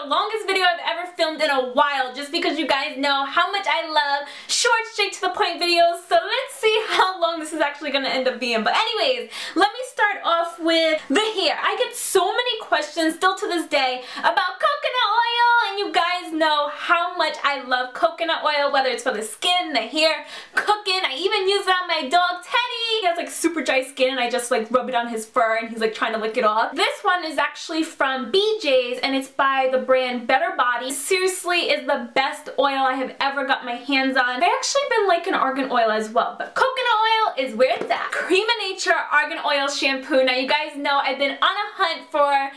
longest video I've ever filmed in a while, just because you guys know how much I love short, straight to the point videos. So let's see how long this is actually gonna end up being. But anyways, let me start off with the hair. I get so many questions still to this day about coconut oil, and you guys know how much I love coconut oil, whether it's for the skin, the hair, cooking. I even use it on my dog Teddy. He has like super dry skin and I just like rub it on his fur and he's like trying to lick it off. This one is actually from Beige and it's by the brand Better Body. Seriously is the best oil I have ever got my hands on. I actually been liking argan oil as well, but coconut oil is where it's at. Cream of Nature Argan Oil Shampoo. Now you guys know I've been on a hunt for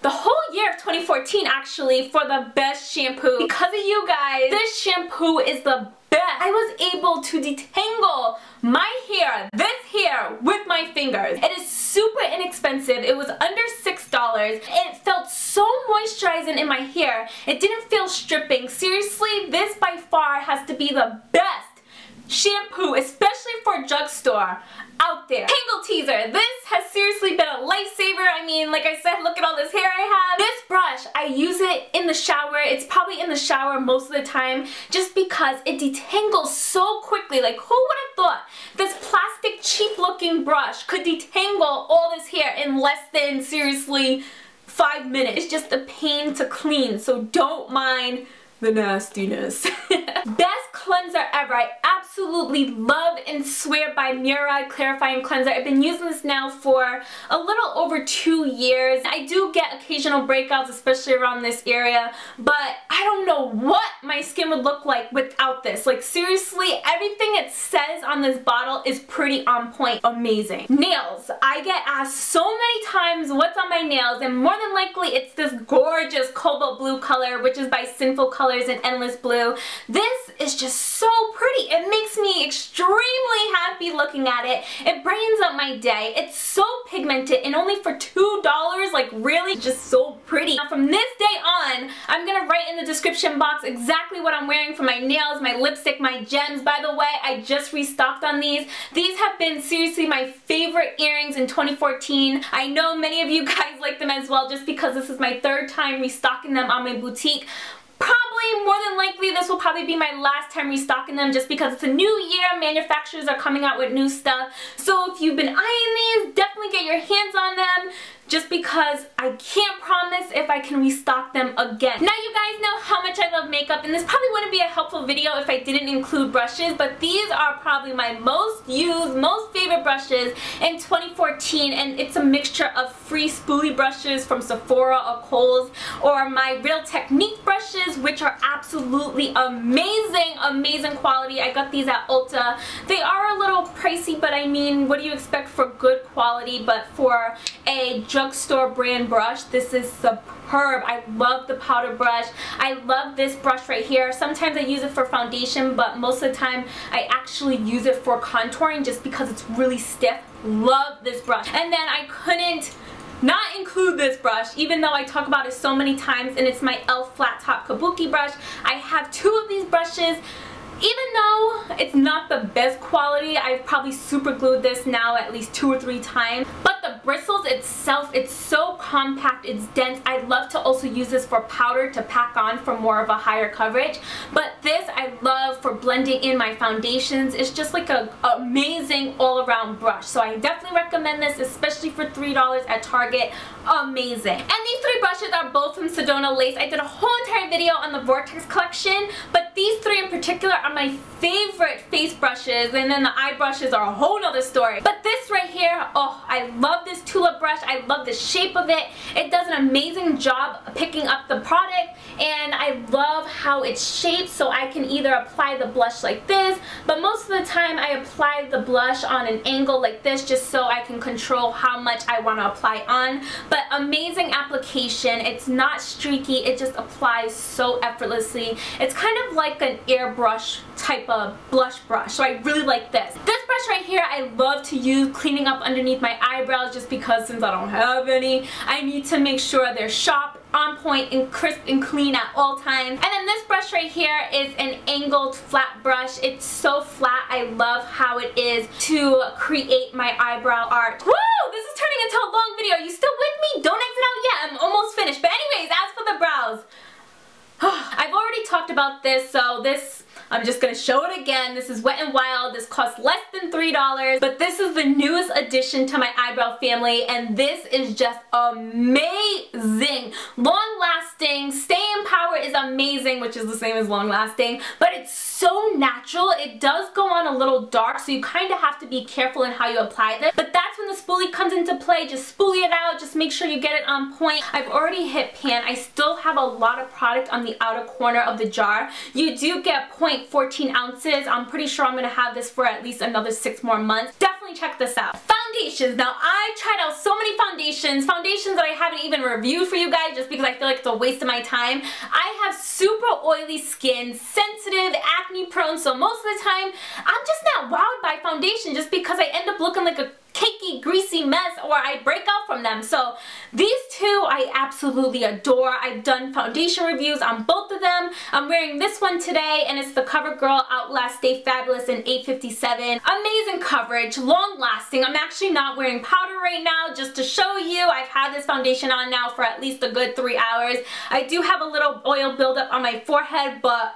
the whole year of 2014 actually for the best shampoo. Because of you guys, this shampoo is the best. I was able to detangle my hair, this hair, with my fingers. It is super inexpensive. It was under $6. It felt so moisturizing in my hair. It didn't feel stripping. Seriously, this by far has to be the best shampoo, especially for drugstore out there. Tangle teaser. This has seriously been a lifesaver. I mean, like I said, look at all this hair I have. This brush, I use it in the shower. It's probably in the shower most of the time just because it detangles so quickly. Like, who would have thought this plastic cheap looking brush could detangle all this hair in less than, seriously, 5 minutes. It's just a pain to clean, so don't mind the nastiness. Best cleanser ever. I absolutely love and swear by Murad Clarifying Cleanser. I've been using this now for a little over 2 years. I do get occasional breakouts, especially around this area, but I don't know what my skin would look like without this. Like, seriously, everything it says on this bottle is pretty on point. Amazing. Nails. I get asked so many times what's on my nails, and more than likely it's this gorgeous cobalt blue color, which is by Sinful Colors in Endless Blue. This is just so pretty. It makes me extremely happy looking at it. It brightens up my day. It's so pigmented and only for $2, like really just so pretty. Now from this day on, I'm gonna write in the description box exactly what I'm wearing for my nails, my lipstick, my gems. By the way, I just restocked on these. These have been seriously my favorite earrings in 2014. I know many of you guys like them as well just because this is my 3rd time restocking them on my boutique. Probably, more than likely, this will probably be my last time restocking them just because it's a new year. Manufacturers are coming out with new stuff. So if you've been eyeing these, definitely get your hands on them, just because I can't promise if I can restock them again. Now you guys know how much I love makeup, and this probably wouldn't be a helpful video if I didn't include brushes, but these are probably my most used, most favorite brushes in 2014, and it's a mixture of free spoolie brushes from Sephora or Kohl's, or my Real Technique brushes, which are absolutely amazing, amazing quality. I got these at Ulta. They are a little pricey, but I mean, what do you expect for good quality? But for a drugstore brand brush, this is superb. I love the powder brush. I love this brush right here. Sometimes I use it for foundation, but most of the time I actually use it for contouring just because it's really stiff. Love this brush. And then I couldn't not include this brush, even though I talk about it so many times, and it's my e.l.f. flat top Kabuki brush. I have 2 of these brushes. Even though it's not the best quality, I've probably super glued this now at least 2 or 3 times. But the bristles itself, it's so compact, it's dense. I love to also use this for powder to pack on for more of a higher coverage. But this I love for blending in my foundations. It's just like an amazing all-around brush. So I definitely recommend this, especially for $3 at Target. Amazing. And these 3 brushes are both from Sedona Lace. I did a whole entire video on the Vortex collection, but these 3 in particular are my favorite face brushes, and then the eye brushes are a whole nother story. But this right here, oh, I love this Tulip brush. I love the shape of it. It does an amazing job picking up the product, and I love how it's shaped, so I can either apply the blush like this, but most of the time I apply the blush on an angle like this just so I can control how much I want to apply on. But amazing application. It's not streaky. It just applies so effortlessly. It's kind of like an airbrush type of blush brush, so I really like this. This brush right here I love to use cleaning up underneath my eyebrows just because since I don't have any, I need to make sure they're sharp, on point, and crisp and clean at all times. And then this brush right here is an angled flat brush. It's so flat. I love how it is to create my eyebrow art. Woo! This is turning into a long video. Are you still with me? Don't exit out yet. I'm almost finished. But anyways, as for the brows, I've already talked about this, so I'm just gonna show it again. This is Wet n Wild. This costs less than $3, but this is the newest addition to my eyebrow family, and this is just amazing. Long lasting, staying power is amazing, which is the same as long lasting, but it's so natural. It does go on a little dark, so you kind of have to be careful in how you apply this, but that's when the spoolie comes into play. Just spoolie it out, just make sure you get it on point. I've already hit pan. I still have a lot of product on the outer corner of the jar. You do get 0.14 ounces. I'm pretty sure I'm going to have this for at least another 6 more months. Definitely check this out. Foundations. Now, I've tried out so many foundations that I haven't even reviewed for you guys just because I feel like it's a waste of my time. I have super oily skin, sensitive, acne prone, so most of the time I'm just not wowed by foundation just because I end up looking like a cakey, greasy mess, or I break out from them. So these two I absolutely adore. I've done foundation reviews on both of them. I'm wearing this one today, and it's the CoverGirl Outlast Stay Fabulous in 857. Amazing coverage, long lasting. I'm actually not wearing powder right now, just to show you. I've had this foundation on now for at least a good 3 hours. I do have a little oil buildup on my forehead, but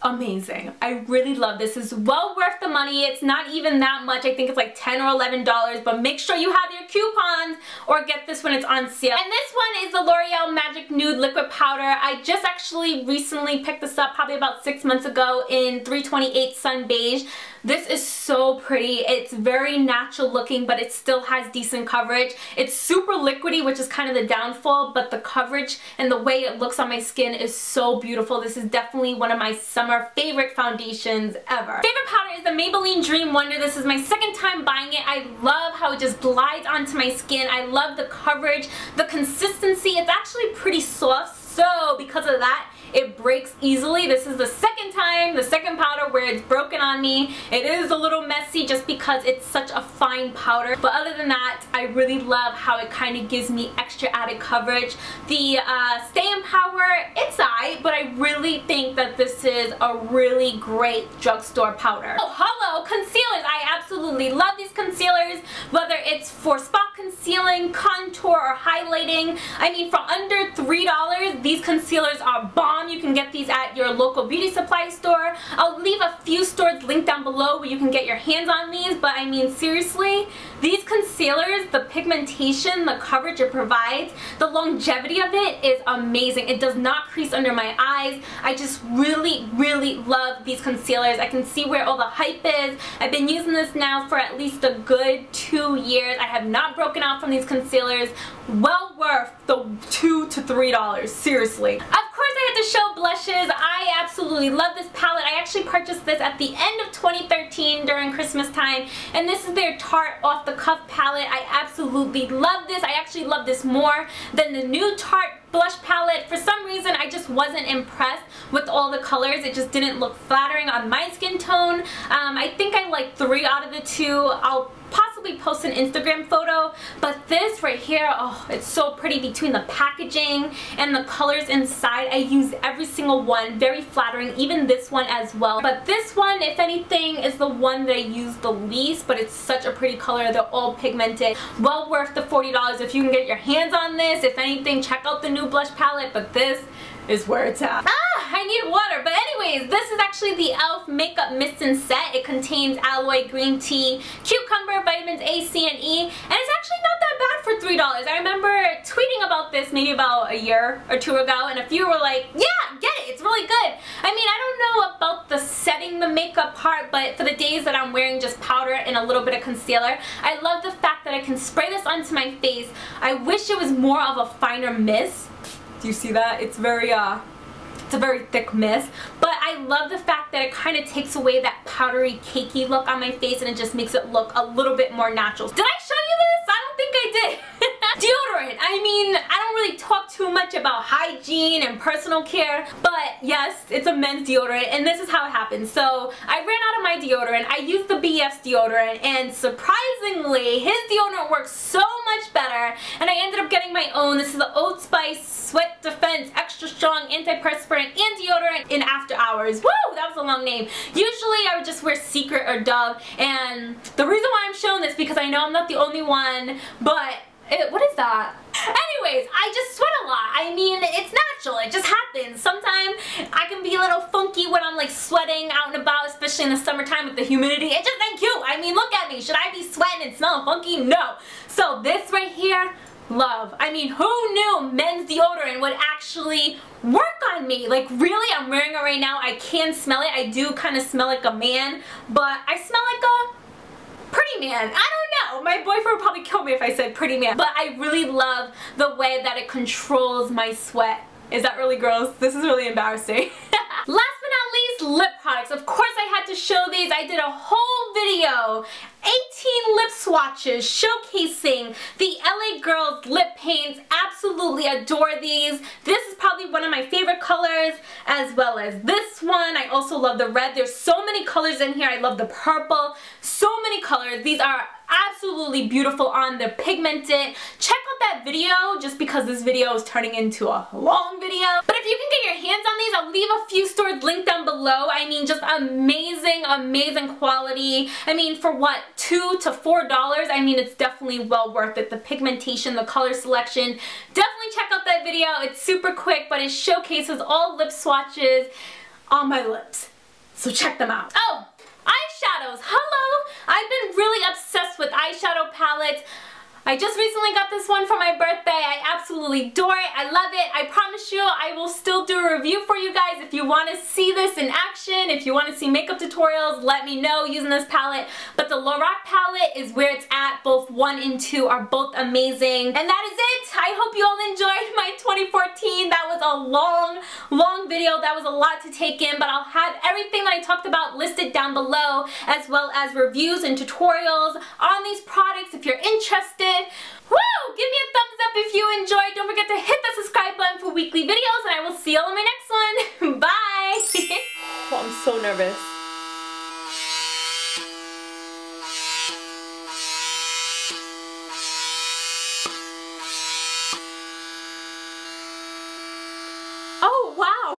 amazing. I really love this. It's well worth the money. It's not even that much. I think it's like $10 or $11, but make sure you have your coupons or get this when it's on sale. And this one is the Loreal Magic Nude Liquid Powder. I just actually recently picked this up probably about 6 months ago in 328 Sun Beige. This is so pretty. It's very natural looking, but it still has decent coverage. It's super liquidy, which is kind of the downfall, but the coverage and the way it looks on my skin is so beautiful. This is definitely one of my summer favorite foundations ever. Favorite powder is the Maybelline Dream Wonder. This is my second time buying it. I love how it just glides onto my skin. I love the coverage, the consistency. It's actually pretty soft, so because of that, it breaks easily. This is the second powder where it's broken on me. It is a little messy just because it's such a fine powder, but other than that, I really love how it kind of gives me extra added coverage. The stay in power, it's alright, but I really think that this is a really great drugstore powder. Oh, hello, concealers. I absolutely love these concealers, whether it's for spot concealing, contour, or highlighting. I mean, for under $3, these concealers are bomb. You can get these at your local beauty supply store. I'll leave a few stores linked down below where you can get your hands on these, but I mean, seriously, these concealers, the pigmentation, the coverage it provides, the longevity of it is amazing. It does not crease under my eyes. I just really, really love these concealers. I can see where all the hype is. I've been using this now for at least a good 2 years. I have not broken out from these concealers. Well worth the $2 to $3, seriously. Of course, I had to show blushes. I absolutely love this palette. I actually purchased this at the end of 2013 during Christmas time, and this is their Tarte Off the Cuff palette. I absolutely love this. I actually love this more than the new Tarte blush palette. For some reason, I just wasn't impressed with all the colors. It just didn't look flattering on my skin tone. I think I like 3 out of the 2. I'll possibly post an Instagram photo, but this right here, oh, it's so pretty between the packaging and the colors inside. I use every single one, very flattering, even this one as well. But this one, if anything, is the one that I use the least, but it's such a pretty color. They're all pigmented. Well worth the $40 if you can get your hands on this. If anything, check out the new blush palette, but this is where it's at. I need water. But anyways, this is actually the e.l.f. Makeup Mist and Set. It contains aloe, green tea, cucumber, vitamins A, C, and E, and it's actually not that bad for $3. I remember tweeting about this maybe about a year or 2 ago, and a few were like, yeah, get it, it's really good. I mean, I don't know about the setting the makeup part, but for the days that I'm wearing just powder and a little bit of concealer, I love the fact that I can spray this onto my face. I wish it was more of a finer mist. Do you see that? It's a very thick mist, but I love the fact that it kind of takes away that powdery, cakey look on my face, and it just makes it look a little bit more natural. Did I show you this? I don't think I did. Deodorant. I mean, I don't really talk too much about hygiene and personal care, but yes, it's a men's deodorant, and this is how it happens. So I ran out of my deodorant. I used the BF's deodorant, and surprisingly, his deodorant works so much better, and I ended up getting my own. This is the Old Spice Sweat Defense Extra Strong Antiperspirant and Deodorant in After Hours. Woo! That was a long name. Usually I would just wear Secret or Dove, and the reason why I'm showing this because I know I'm not the only one, but what is that? Anyways, I just sweat a lot. I mean, it's natural. It just happens. Sometimes I can be a little funky when I'm like sweating out and about, especially in the summertime with the humidity. It just ain't cute. I mean, look at me. Should I be sweating and smelling funky? No. So this right here, love. I mean, who knew men's deodorant would actually work on me? Like, really? I'm wearing it right now. I can smell it. I do kind of smell like a man, but I smell like a pretty man. I don't know. My boyfriend would probably kill me if I said pretty man. But I really love the way that it controls my sweat. Is that really gross? This is really embarrassing. Last but not least, lip products. Of course I had to show these. I did a whole video, 18 lip swatches showcasing the LA Girls lip paints. Absolutely adore these. This is probably one of my favorite colors, as well as this one. I also love the red. There's so many colors in here. I love the purple. So many colors. These are absolutely beautiful on. They're pigmented. Check out that video just because this video is turning into a long video. But if you can get your hands on these, I'll leave a few stores linked down below. I mean, just amazing, amazing quality. I mean, for what, $2 to $4? I mean, it's definitely well worth it. The pigmentation, the color selection. Definitely check out that video. It's super quick, but it showcases all lip swatches on my lips. So check them out. Oh! Eyeshadows. Hello! I've been really obsessed with eyeshadow palettes. I just recently got this one for my birthday. I absolutely adore it. I love it. I promise you I will still do a review for you guys. If you want to see this in action, if you want to see makeup tutorials, let me know using this palette. But the Loreal palette is where it's at. Both 1 and 2 are both amazing. And that is it. I hope you all enjoyed my 2014. That was a long video. That was a lot to take in, but I'll have everything that I talked about listed down below, as well as reviews and tutorials on these products if you're interested. Woo! Give me a thumbs up if you enjoyed. Don't forget to hit the subscribe button for weekly videos, and I will see you all in my next one. Bye! Oh, I'm so nervous. Oh, wow!